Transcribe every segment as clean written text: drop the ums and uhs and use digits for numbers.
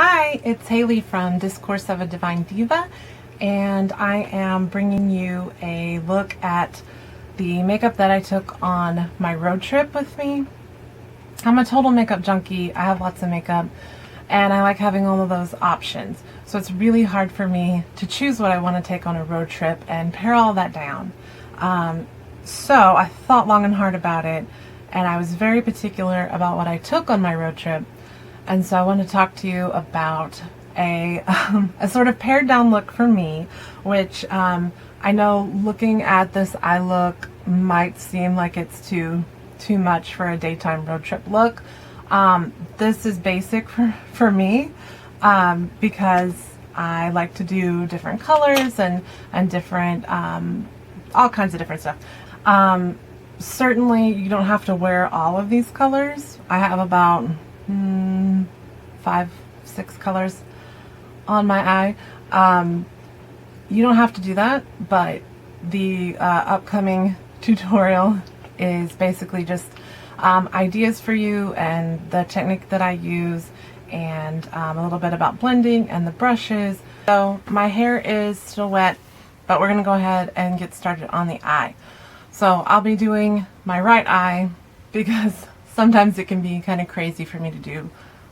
Hi, it's Haley from Discourse of a Divine Diva, and I am bringing you a look at the makeup that I took on my road trip with me. I'm a total makeup junkie. I have lots of makeup, and I like having all of those options. So it's really hard for me to choose what I want to take on a road trip and pare all that down. So I thought long and hard about it, and I was very particular about what I took on my road trip. And so I want to talk to you about a sort of pared down look for me, which I know looking at this eye look might seem like it's too much for a daytime road trip look. This is basic for me because I like to do different colors and different, all kinds of different stuff. Certainly you don't have to wear all of these colors. I have about 5-6 colors on my eye. You don't have to do that, but the upcoming tutorial is basically just ideas for you and the technique that I use, and a little bit about blending and the brushes. So my hair is still wet, but we're gonna go ahead and get started on the eye. So I'll be doing my right eye because sometimes it can be kind of crazy for me to do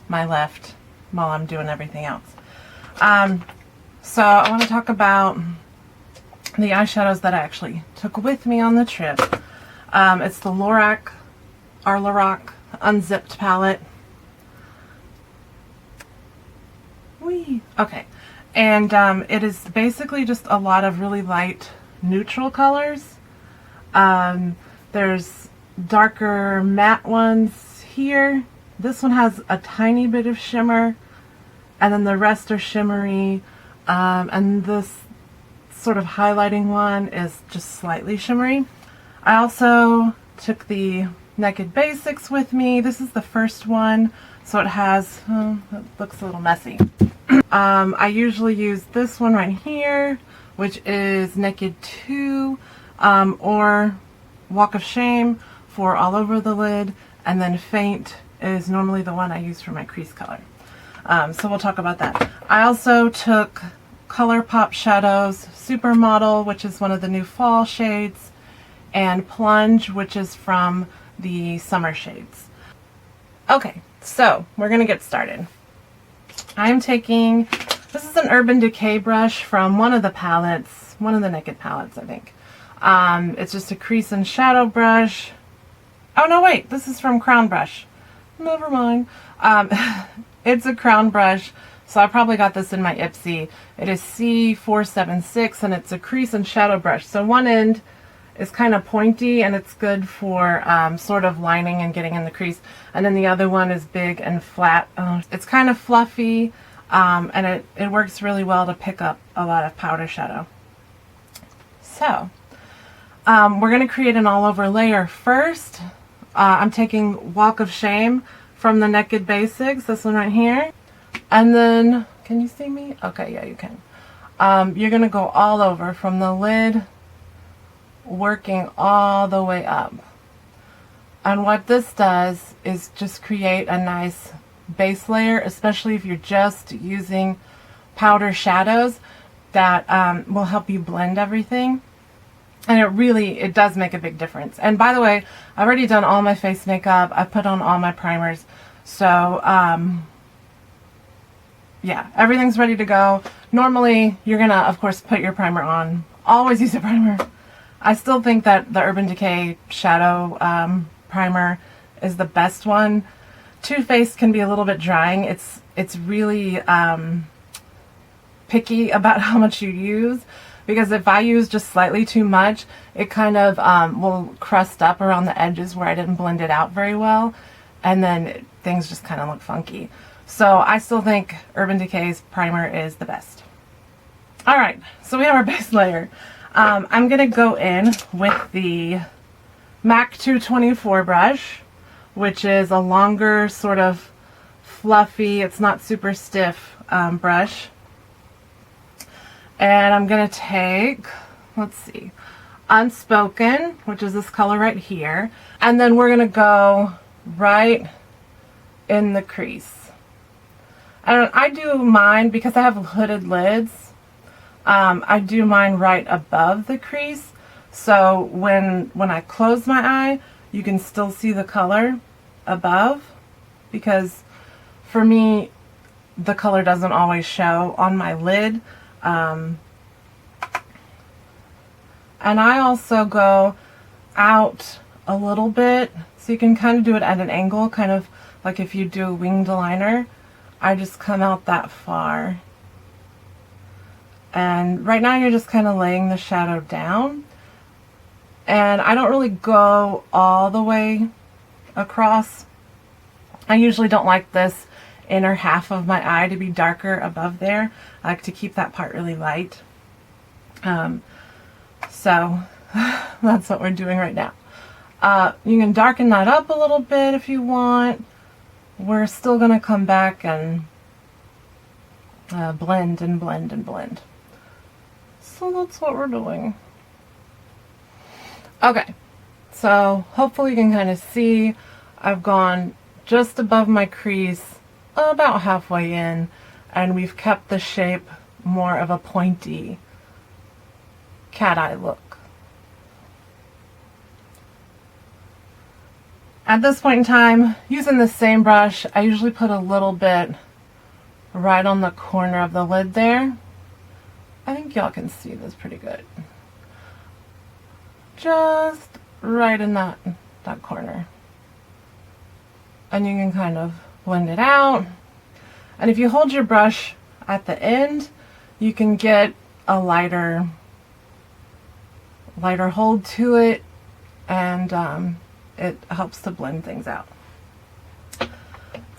my left while I'm doing everything else. So I want to talk about the eyeshadows that I actually took with me on the trip. It's the Lorac Unzipped palette. Whee! Okay, and it is basically just a lot of really light neutral colors. There's darker matte ones here. This one has a tiny bit of shimmer, and then the rest are shimmery, and this sort of highlighting one is just slightly shimmery. I also took the Naked Basics with me. This is the first one, so it has, it looks a little messy. I usually use this one right here, which is Naked 2, or Walk of Shame for all over the lid, and then Faint is normally the one I use for my crease color. So we'll talk about that. I also took Colourpop shadows, Supermodel, which is one of the new fall shades, and Plunge, which is from the summer shades. Okay, so we're gonna get started. I'm taking, this is an Urban Decay brush from one of the palettes, one of the Naked palettes, I think. It's just a crease and shadow brush. Oh no, wait, this is from Crown Brush. Never mind. It's a crown brush, so I probably got this in my Ipsy. It is C476, and it's a crease and shadow brush. So one end is kind of pointy, and it's good for sort of lining and getting in the crease. And then the other one is big and flat. It's kind of fluffy, and it works really well to pick up a lot of powder shadow. So we're going to create an all-over layer first. I'm taking Walk of Shame from the Naked Basics, this one right here. And then, can you see me? Okay, yeah, you can. You're going to go all over from the lid, working all the way up. And what this does is just create a nice base layer, especially if you're just using powder shadows that will help you blend everything. And it does make a big difference. And by the way, I've already done all my face makeup. I put on all my primers. So, yeah, everything's ready to go. Normally, you're going to, of course, put your primer on. Always use a primer. I still think that the Urban Decay Shadow primer is the best one. Too Faced can be a little bit drying. It's really picky about how much you use. Because if I use just slightly too much, it kind of will crust up around the edges where I didn't blend it out very well, and then things just kind of look funky. So I still think Urban Decay's primer is the best. Alright, so we have our base layer. I'm going to go in with the MAC 224 brush, which is a longer, sort of fluffy, it's not super stiff brush. And I'm going to take, let's see, Unspoken, which is this color right here. And then we're going to go right in the crease. And I do mine, because I have hooded lids, I do mine right above the crease. So when I close my eye, you can still see the color above, because for me, the color doesn't always show on my lid. And I also go out a little bit, so you can kind of do it at an angle, kind of like if you do a winged liner. I just come out that far. And right now you're just kind of laying the shadow down. And I don't really go all the way across. I usually don't like this inner half of my eye to be darker above there. I like to keep that part really light. So that's what we're doing right now. You can darken that up a little bit if you want. We're still going to come back and blend and blend and blend. So that's what we're doing. Okay, so hopefully you can kind of see I've gone just above my crease, about halfway in, and we've kept the shape more of a pointy cat eye look. At this point in time, using the same brush, I usually put a little bit right on the corner of the lid there. I think y'all can see this pretty good. Just right in that corner. And you can kind of blend it out. And if you hold your brush at the end, you can get a lighter hold to it, and it helps to blend things out.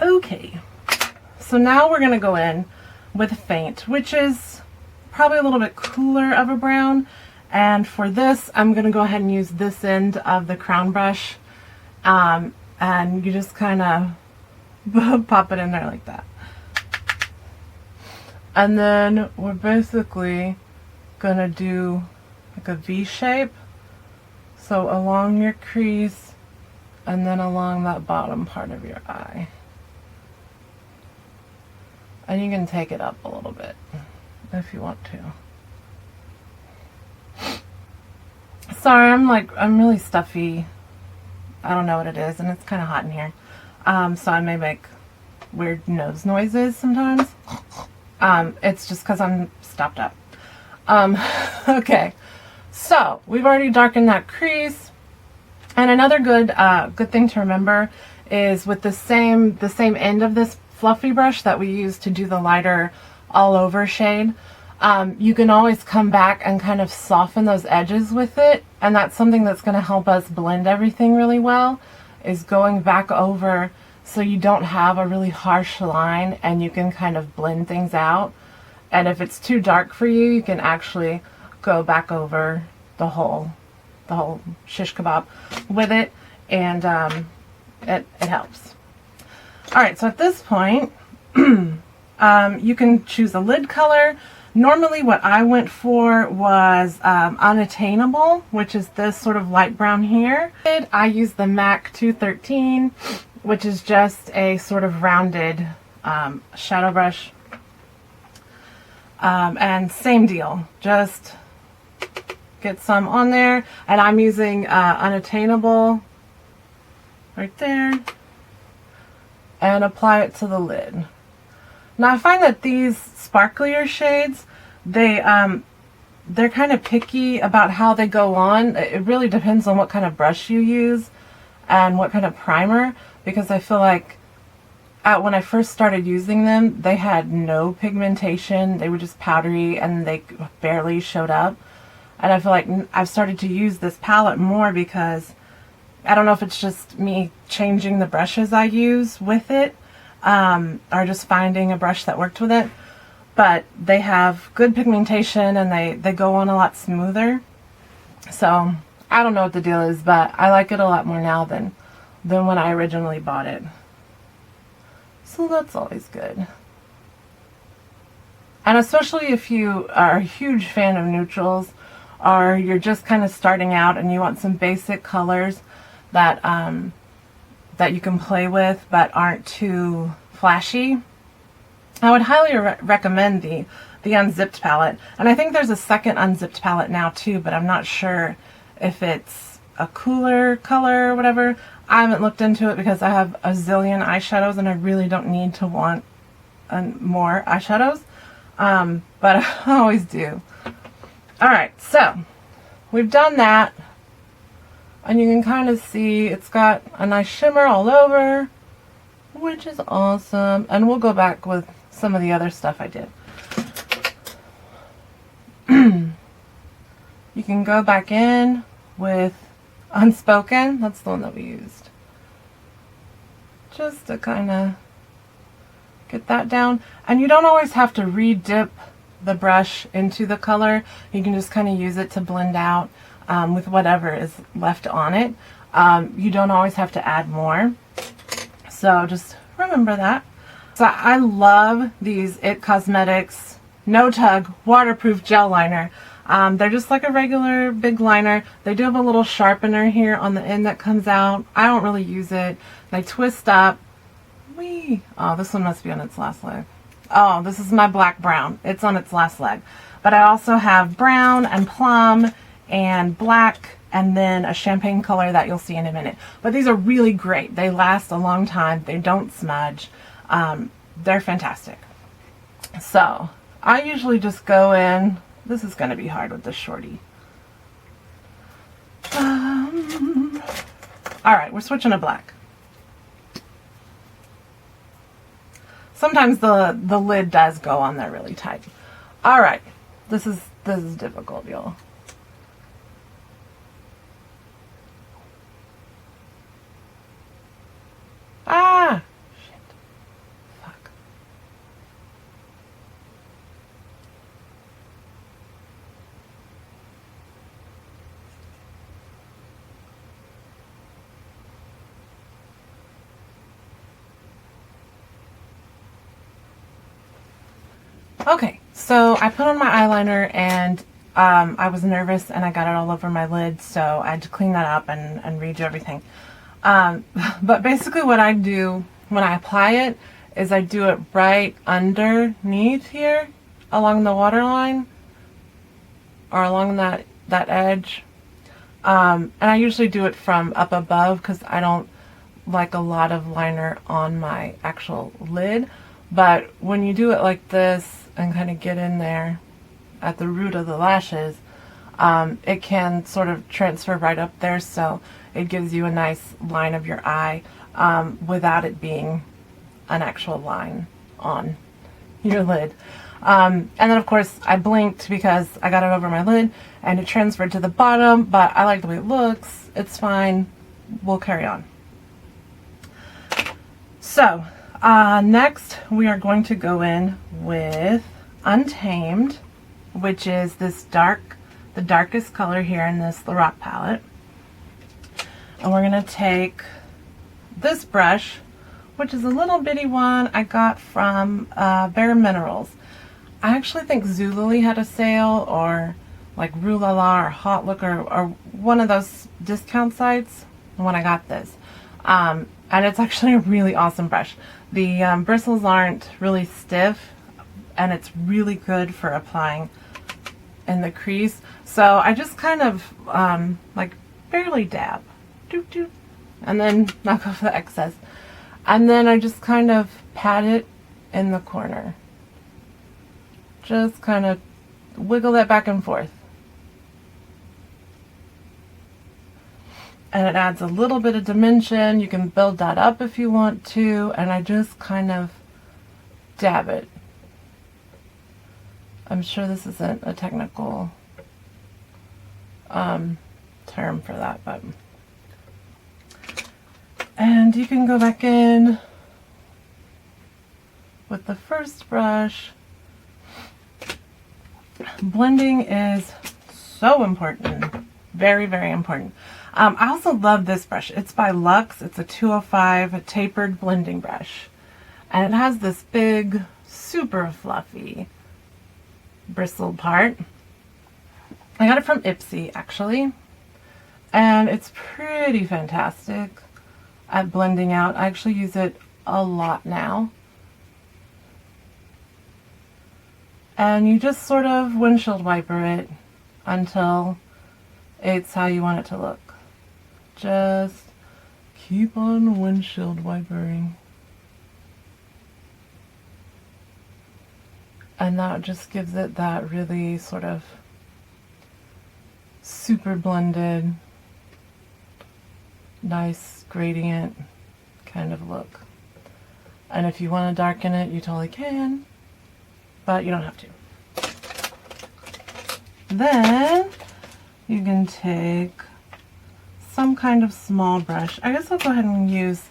Okay, so now we're going to go in with Faint, which is probably a little bit cooler of a brown. And for this, I'm going to go ahead and use this end of the crown brush. And you just kind of pop it in there like that. And then we're basically going to do like a V shape. So along your crease, and then along that bottom part of your eye. And you can take it up a little bit if you want to. Sorry, I'm really stuffy. I don't know what it is, and it's kind of hot in here. So I may make weird nose noises sometimes. It's just because I'm stopped up. Okay, so we've already darkened that crease. And another good thing to remember is with the same end of this fluffy brush that we use to do the lighter all over shade, you can always come back and kind of soften those edges with it, and that's something that's going to help us blend everything really well, is going back over so you don't have a really harsh line and you can kind of blend things out. And if it's too dark for you, you can actually go back over the whole shish kebab with it, and it helps. Alright, so at this point, you can choose a lid color. Normally what I went for was Unattainable, which is this sort of light brown here. I used the MAC 213, which is just a sort of rounded shadow brush. And same deal, just get some on there, and I'm using Unattainable right there, and apply it to the lid. Now I find that these sparklier shades, they're kind of picky about how they go on. It really depends on what kind of brush you use and what kind of primer, because I feel like when I first started using them, they had no pigmentation. They were just powdery and they barely showed up. And I feel like I've started to use this palette more because I don't know if it's just me changing the brushes I use with it, or just finding a brush that worked with it. But they have good pigmentation and they go on a lot smoother. So I don't know what the deal is, but I like it a lot more now than when I originally bought it. So that's always good. And especially if you are a huge fan of neutrals, or you're just kind of starting out and you want some basic colors that that you can play with but aren't too flashy, I would highly recommend the unzipped palette. And I think there's a second unzipped palette now too, but I'm not sure if it's a cooler color or whatever. I haven't looked into it because I have a zillion eyeshadows and I really don't need to want more eyeshadows. But I always do. Alright, so we've done that. And you can kind of see it's got a nice shimmer all over, which is awesome. And we'll go back with some of the other stuff I did. You can go back in with Unspoken. That's the one that we used. Just to kind of get that down. And you don't always have to re-dip the brush into the color. You can just kind of use it to blend out with whatever is left on it. You don't always have to add more. So just remember that. So I love these IT Cosmetics No Tug Waterproof Gel Liner. They're just like a regular big liner. They do have a little sharpener here on the end that comes out. I don't really use it. They twist up. Whee! Oh, this one must be on its last leg. Oh, this is my black brown. It's on its last leg. But I also have brown and plum and black and then a champagne color that you'll see in a minute. But these are really great. They last a long time. They don't smudge. They're fantastic. So I usually just go in. This is going to be hard with this shorty. Alright, we're switching to black. Sometimes the lid does go on there really tight. Alright, this is difficult, y'all. Ah! Shit. Fuck. Okay, so I put on my eyeliner and I was nervous and I got it all over my lid, so I had to clean that up and redo everything. But basically what I do when I apply it is I do it right underneath here along the waterline or along that edge. And I usually do it from up above because I don't like a lot of liner on my actual lid. But when you do it like this and kind of get in there at the root of the lashes, it can sort of transfer right up there, so it gives you a nice line of your eye without it being an actual line on your lid. And then of course I blinked because I got it over my lid and it transferred to the bottom, but I like the way it looks. It's fine. We'll carry on. So next we are going to go in with Untamed, which is this the darkest color here in this Lorac palette. And we're going to take this brush, which is a little bitty one I got from Bare Minerals. I actually think Zulily had a sale, or like Rue La La or Hot Look, or one of those discount sites when I got this. And it's actually a really awesome brush. The bristles aren't really stiff, and it's really good for applying in the crease. So I just kind of like barely dab, doop doop, and then knock off the excess. And then I just kind of pat it in the corner. Just kind of wiggle that back and forth. And it adds a little bit of dimension. You can build that up if you want to. And I just kind of dab it. I'm sure this isn't a technical term for that, but. And you can go back in with the first brush. Blending is so important. Very, very important. I also love this brush. It's by Luxe. It's a 205 tapered blending brush. And it has this big, super fluffy bristled part. I got it from Ipsy, actually. And it's pretty fantastic at blending out. I actually use it a lot now. And you just sort of windshield wiper it until it's how you want it to look. Just keep on windshield wipering. And that just gives it that really sort of super blended, nice gradient kind of look. And if you want to darken it, you totally can, but you don't have to. Then you can take some kind of small brush. I guess I'll go ahead and use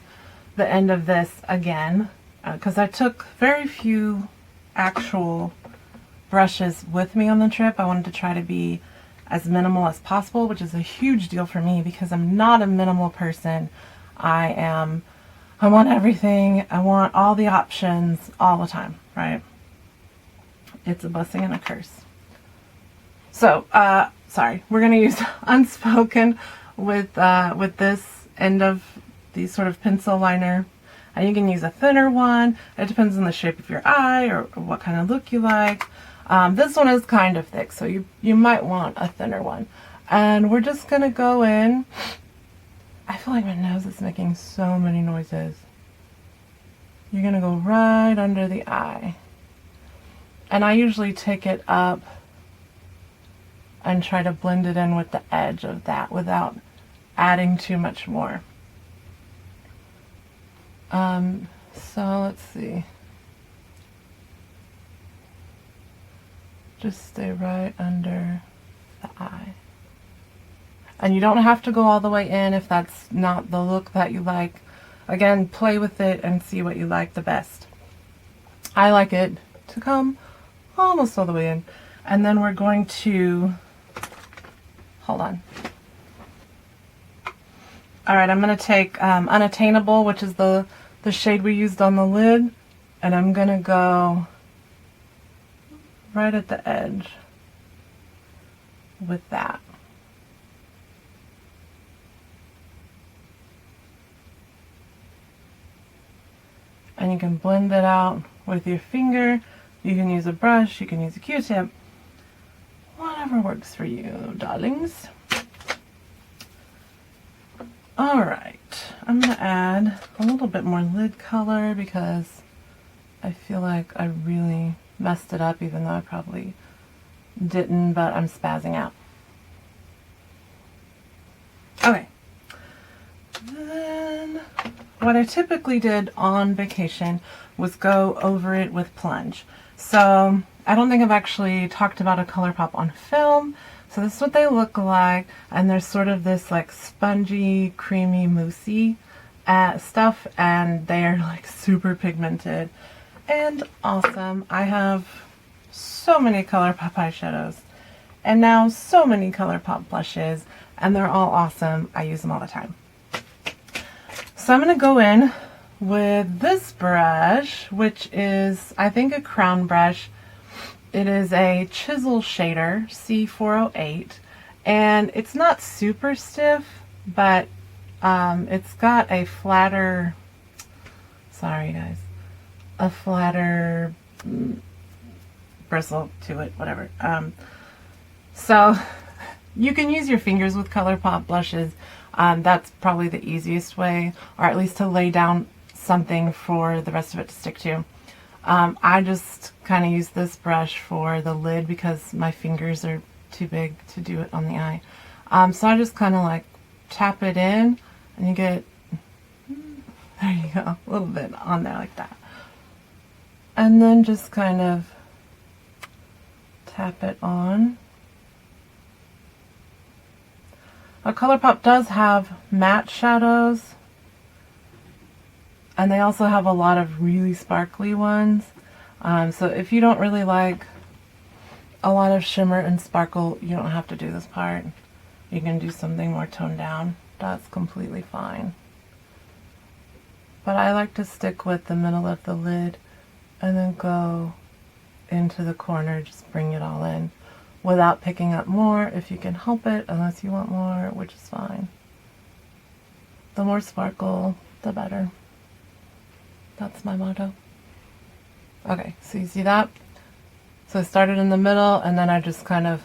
the end of this again, because I took very few actual brushes with me on the trip. I wanted to try to be as minimal as possible, which is a huge deal for me because I'm not a minimal person. I want everything. I want all the options all the time, right? It's a blessing and a curse. So, sorry, we're gonna use Unspoken with this end of the sort of pencil liner. And you can use a thinner one. It depends on the shape of your eye or what kind of look you like. This one is kind of thick, so you might want a thinner one. And we're just gonna go in. I feel like my nose is making so many noises. You're gonna go right under the eye. And I usually take it up and try to blend it in with the edge of that without adding too much more. So let's see. Just stay right under the eye. And you don't have to go all the way in if that's not the look that you like. Again, play with it and see what you like the best. I like it to come almost all the way in. And then we're going to, hold on. Alright, I'm going to take Unattainable, which is the shade we used on the lid, and I'm going to go right at the edge with that. And you can blend it out with your finger. You can use a brush, you can use a Q-tip, whatever works for you, darlings. Alright, I'm going to add a little bit more lid color because I feel like I really messed it up, even though I probably didn't, but I'm spazzing out. Okay. Then what I typically did on vacation was go over it with Plunge. So I don't think I've actually talked about a Colourpop on film. So this is what they look like, and there's sort of this like spongy, creamy, moussey stuff, and they are like super pigmented and awesome. I have so many Colourpop eyeshadows, and now so many Colourpop blushes, and they're all awesome. I use them all the time. So I'm going to go in with this brush, which is, I think, a crown brush. It is a chisel shader, C408, and it's not super stiff, but it's got a flatter, sorry guys, a flatter bristle to it, whatever. So you can use your fingers with Colourpop blushes. That's probably the easiest way, or at least to lay down something for the rest of it to stick to. I just kind of use this brush for the lid because my fingers are too big to do it on the eye. So I just kind of like tap it in, and you get, there you go, a little bit on there like that. And then just kind of tap it on. Colourpop does have matte shadows, and they also have a lot of really sparkly ones. So if you don't really like a lot of shimmer and sparkle, you don't have to do this part. You can do something more toned down. That's completely fine. But I like to stick with the middle of the lid and then go into the corner, just bring it all in without picking up more if you can help it, unless you want more, which is fine. The more sparkle, the better. That's my motto. Okay, so you see that? So I started in the middle, and then I just kind of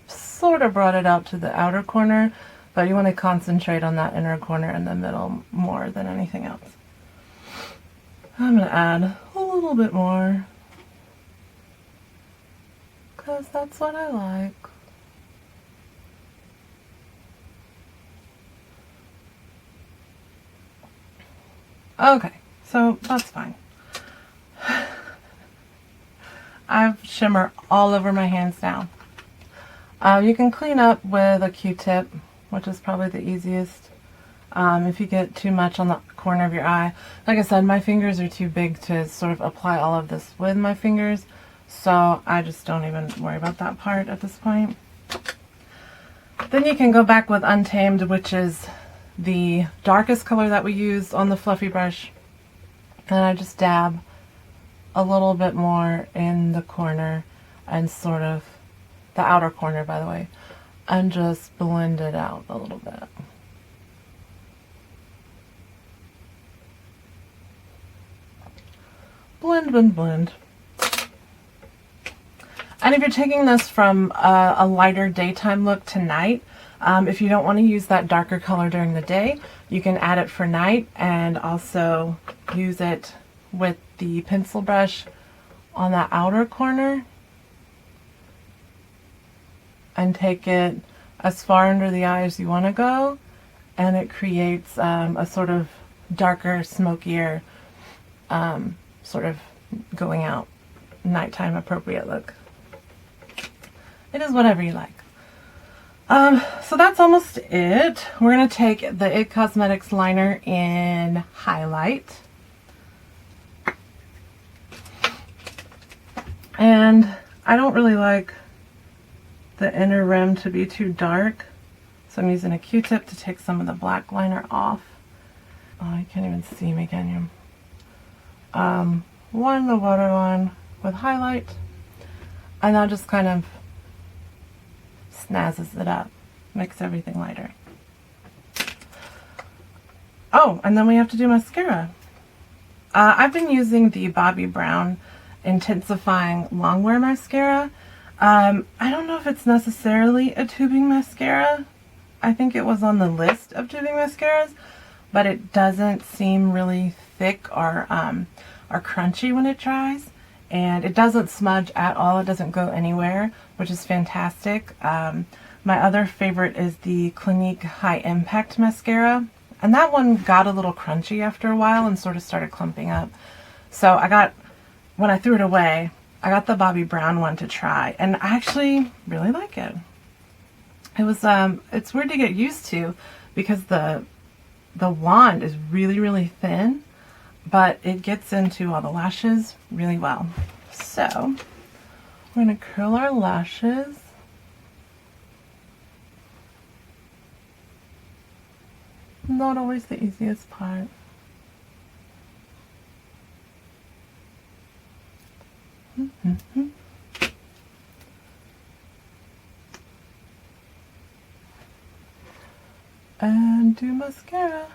sort of brought it out to the outer corner, but you want to concentrate on that inner corner in the middle more than anything else. I'm going to add a little bit more, because that's what I like. Okay, so that's fine. I have shimmer all over my hands now. You can clean up with a Q-tip, which is probably the easiest. If you get too much on the corner of your eye. Like I said, my fingers are too big to sort of apply all of this with my fingers, so I just don't even worry about that part at this point. Then you can go back with Untamed, which is the darkest color that we used on the fluffy brush, and I just dab a little bit more in the corner and sort of the outer corner, by the way, and just blend it out a little bit. Blend, blend, blend. And if you're taking this from a lighter daytime look to night, if you don't want to use that darker color during the day, you can add it for night and also use it with the pencil brush on the outer corner and take it as far under the eye as you want to go, and it creates a sort of darker, smokier, sort of going out nighttime appropriate look. It is whatever you like. So that's almost it. We're going to take the IT Cosmetics liner in Highlight. And I don't really like the inner rim to be too dark, so I'm using a Q-tip to take some of the black liner off. Oh, you can't even see me, can you? One the waterline with Highlight, and that just kind of snazzes it up, makes everything lighter. Oh, and then we have to do mascara. I've been using the Bobbi Brown Intensifying Longwear Mascara. I don't know if it's necessarily a tubing mascara. I think it was on the list of tubing mascaras, but it doesn't seem really thick or crunchy when it dries, and it doesn't smudge at all. It doesn't go anywhere, which is fantastic. My other favorite is the Clinique High Impact Mascara, and that one got a little crunchy after a while and sort of started clumping up. So when I threw it away, I got the Bobbi Brown one to try, and I actually really like it. It was it's weird to get used to because the wand is really, really thin, but it gets into all the lashes really well. So we're going to curl our lashes. Not always the easiest part. And do mascara.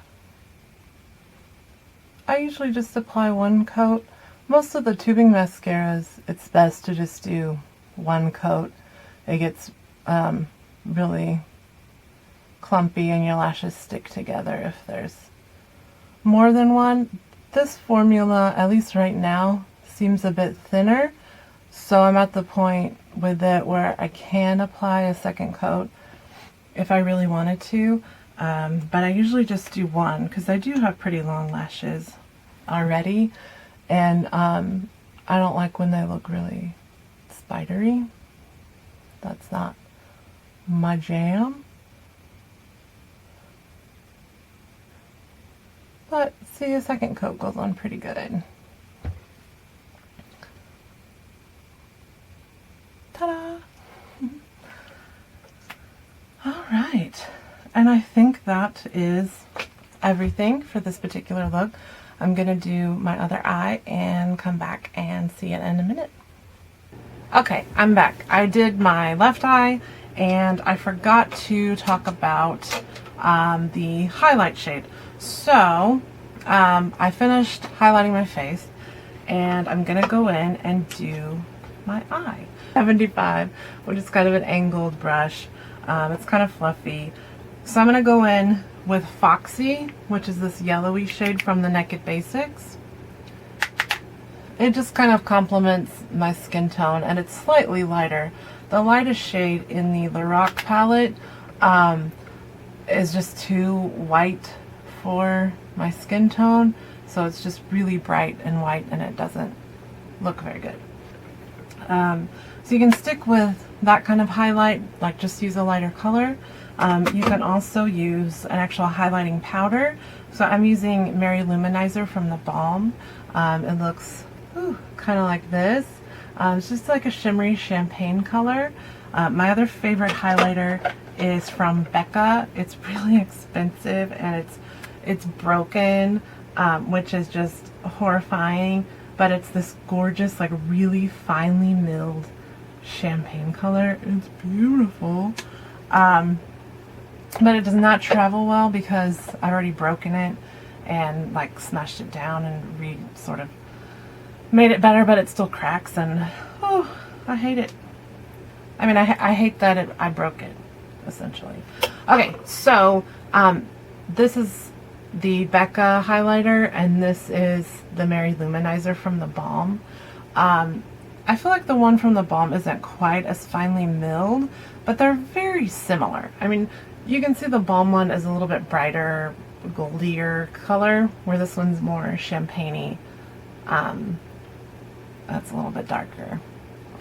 I usually just apply one coat. Most of the tubing mascaras, it's best to just do one coat. It gets really clumpy and your lashes stick together if there's more than one. This formula, at least right now, seems a bit thinner, so I'm at the point with it where I can apply a second coat if I really wanted to, but I usually just do one because I do have pretty long lashes already, and I don't like when they look really spidery. That's not my jam. But see, a second coat goes on pretty good. Ta-da! Alright, and I think that is everything for this particular look. I'm going to do my other eye and come back and see it in a minute. Okay, I'm back. I did my left eye, and I forgot to talk about the highlight shade. So, I finished highlighting my face, and I'm going to go in and do my eye. 75, which is kind of an angled brush. It's kind of fluffy. So I'm going to go in with Foxy, which is this yellowy shade from the Naked Basics. It just kind of complements my skin tone, and it's slightly lighter. The lightest shade in the Lorac palette is just too white for my skin tone, so it's just really bright and white, and it doesn't look very good. So you can stick with that kind of highlight, like just use a lighter color. You can also use an actual highlighting powder. So I'm using Mary Luminizer from the Balm. It looks kind of like this. It's just like a shimmery champagne color. My other favorite highlighter is from Becca. It's really expensive, and it's broken, which is just horrifying, but it's this gorgeous, like really finely milled champagne color. It's beautiful. But it does not travel well because I've already broken it and like smashed it down and sort of made it better, but it still cracks, and oh, I hate it. I mean, I hate that I broke it, essentially. Okay, so this is the Becca highlighter, and this is the Mary Luminizer from the Balm. I feel like the one from the Balm isn't quite as finely milled, but they're very similar. I mean, you can see the Balm one is a little bit brighter, goldier color, where this one's more champagne-y. That's a little bit darker.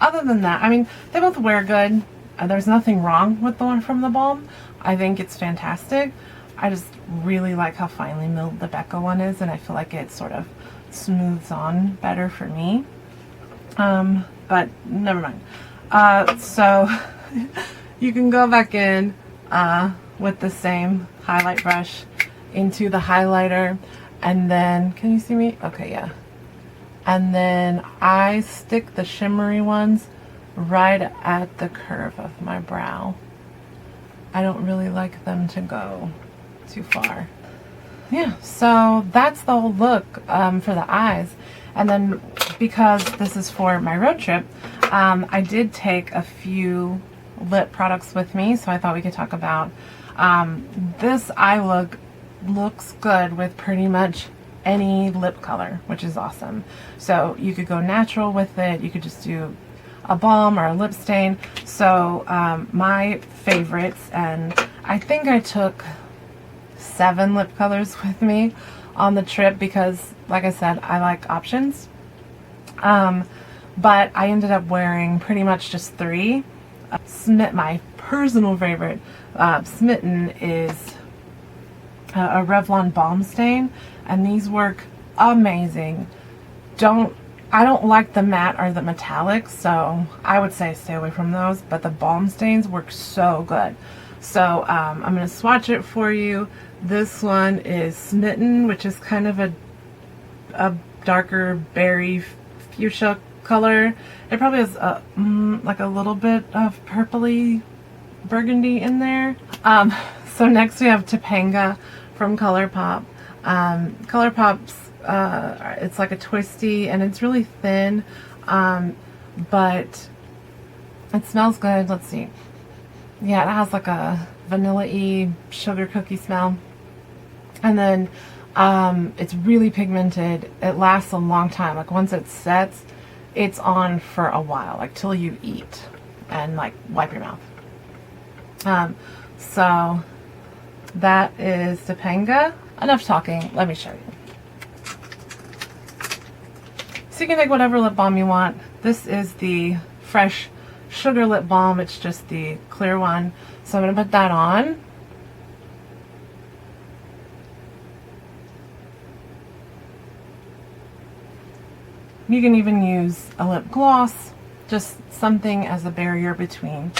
Other than that, I mean, they both wear good. There's nothing wrong with the one from the Balm. I think it's fantastic. I just really like how finely milled the Becca one is, and I feel like it sort of smooths on better for me. But never mind. So you can go back in with the same highlight brush into the highlighter, and then, can you see me? Okay, yeah. And then I stick the shimmery ones right at the curve of my brow. I don't really like them to go too far. Yeah, so that's the whole look for the eyes. And then because this is for my road trip, I did take a few lip products with me, so I thought we could talk about this eye look. Looks good with pretty much any lip color, which is awesome. So you could go natural with it, you could just do a balm or a lip stain. So my favorites, and I think I took 7 lip colors with me on the trip because, like I said, I like options. But I ended up wearing pretty much just 3. My personal favorite, Smitten, is a Revlon Balm Stain, and these work amazing. I don't like the matte or the metallic, so I would say stay away from those, but the Balm Stains work so good. So I'm going to swatch it for you. This one is Smitten, which is kind of a darker berry fuchsia color. It probably has like a little bit of purpley burgundy in there. So next we have Topanga from Colourpop. Colourpop's it's like a twisty, and it's really thin, but it smells good. Let's see. Yeah, it has like a vanilla-y sugar cookie smell, and then it's really pigmented. It lasts a long time. Like once it sets, it's on for a while, like till you eat and like wipe your mouth. So that is Topanga. Enough talking, let me show you. So you can take whatever lip balm you want. This is the Fresh Sugar Lip Balm. It's just the clear one. So I'm going to put that on. You can even use a lip gloss, just something as a barrier between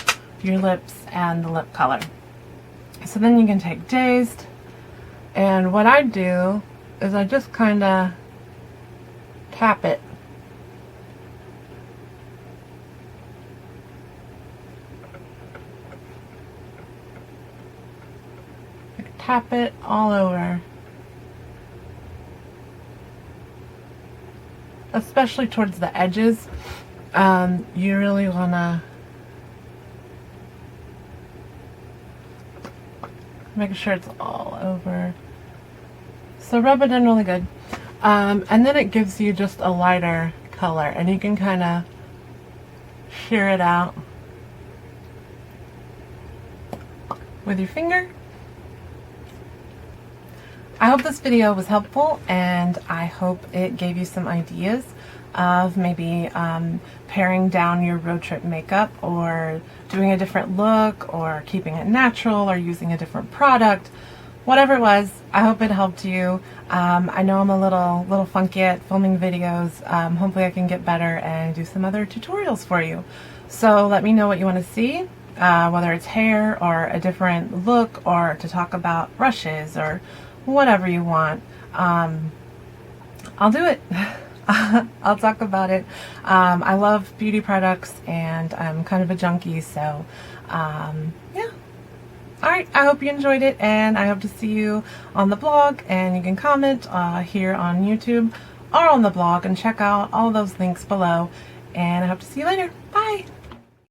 your lips and the lip color. So then you can take Dazed, and what I do is I just kind of tap it. Tap it all over, especially towards the edges, you really want to make sure it's all over. So rub it in really good. And then it gives you just a lighter color, and you can kind of shear it out with your finger. I hope this video was helpful, and I hope it gave you some ideas of maybe paring down your road trip makeup, or doing a different look, or keeping it natural, or using a different product. Whatever it was, I hope it helped you. I know I'm a little funky at filming videos. Hopefully I can get better and do some other tutorials for you. So let me know what you want to see, whether it's hair or a different look, or to talk about brushes or whatever you want. I'll do it. I'll talk about it. I love beauty products, and I'm kind of a junkie, so yeah. Alright, I hope you enjoyed it, and I hope to see you on the blog, and you can comment here on YouTube or on the blog and check out all those links below, and I hope to see you later. Bye!